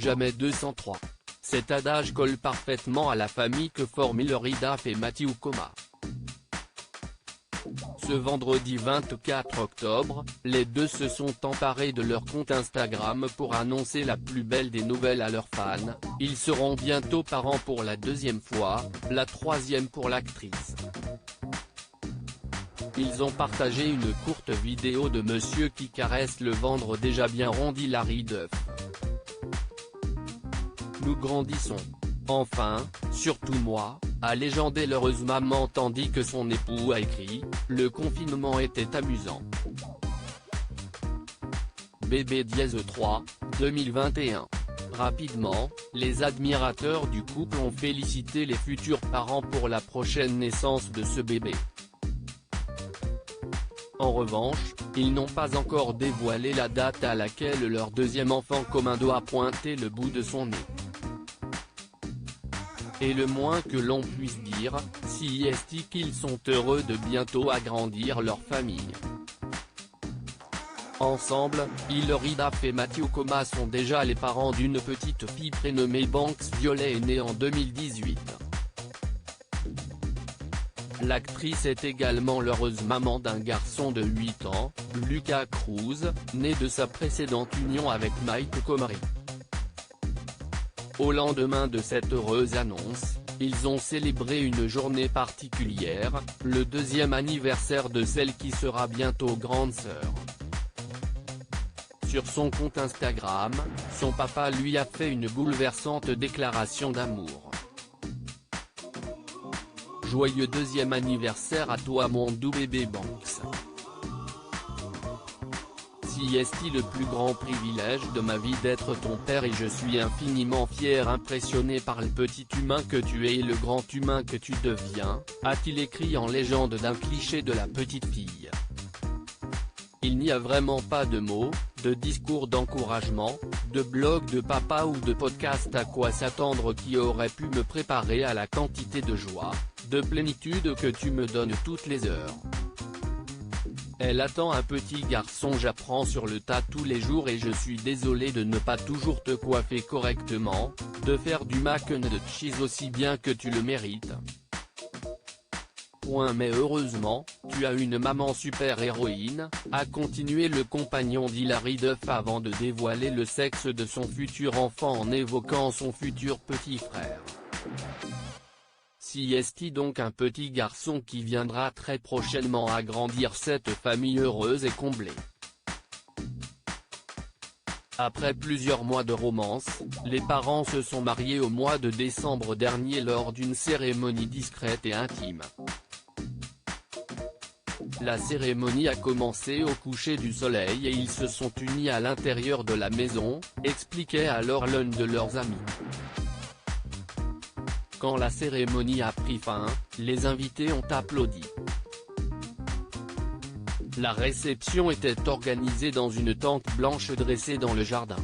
jamais 203. Cet adage colle parfaitement à la famille que forment Hilary Duff et Matthew Koma. Ce vendredi 24 octobre, les deux se sont emparés de leur compte Instagram pour annoncer la plus belle des nouvelles à leurs fans: ils seront bientôt parents pour la deuxième fois, la troisième pour l'actrice. Ils ont partagé une courte vidéo de monsieur qui caresse le ventre déjà bien rond d'Hilary Duff. Nous grandissons. Enfin, surtout moi, a légendé l'heureuse maman tandis que son époux a écrit « Le confinement était amusant ». Bébé-3, 2021. Rapidement, les admirateurs du couple ont félicité les futurs parents pour la prochaine naissance de ce bébé. En revanche, ils n'ont pas encore dévoilé la date à laquelle leur deuxième enfant commun doit pointer le bout de son nez. Et le moins que l'on puisse dire, c'est qu'ils sont heureux de bientôt agrandir leur famille. Ensemble, Hilary Duff et Matthew Koma sont déjà les parents d'une petite fille prénommée Banks Violet née en 2018. L'actrice est également l'heureuse maman d'un garçon de 8 ans, Lucas Cruz, né de sa précédente union avec Mike Comrie. Au lendemain de cette heureuse annonce, ils ont célébré une journée particulière, le deuxième anniversaire de celle qui sera bientôt grande sœur. Sur son compte Instagram, son papa lui a fait une bouleversante déclaration d'amour. Joyeux deuxième anniversaire à toi mon doux bébé Banks. C'est le plus grand privilège de ma vie d'être ton père et je suis infiniment fier, impressionné par le petit humain que tu es et le grand humain que tu deviens, a-t-il écrit en légende d'un cliché de la petite fille. Il n'y a vraiment pas de mots, de discours d'encouragement, de blog de papa ou de podcast à quoi s'attendre qui aurait pu me préparer à la quantité de joie, de plénitude que tu me donnes toutes les heures. Elle attend un petit garçon, j'apprends sur le tas tous les jours et je suis désolé de ne pas toujours te coiffer correctement, de faire du mac and cheese aussi bien que tu le mérites. Mais heureusement, tu as une maman super héroïne, a continué le compagnon d'Hilary Duff avant de dévoiler le sexe de son futur enfant en évoquant son futur petit frère. C'est donc un petit garçon qui viendra très prochainement agrandir cette famille heureuse et comblée. Après plusieurs mois de romance, les parents se sont mariés au mois de décembre dernier lors d'une cérémonie discrète et intime. La cérémonie a commencé au coucher du soleil et ils se sont unis à l'intérieur de la maison, expliquait alors l'un de leurs amis. Quand la cérémonie a pris fin, les invités ont applaudi. La réception était organisée dans une tente blanche dressée dans le jardin.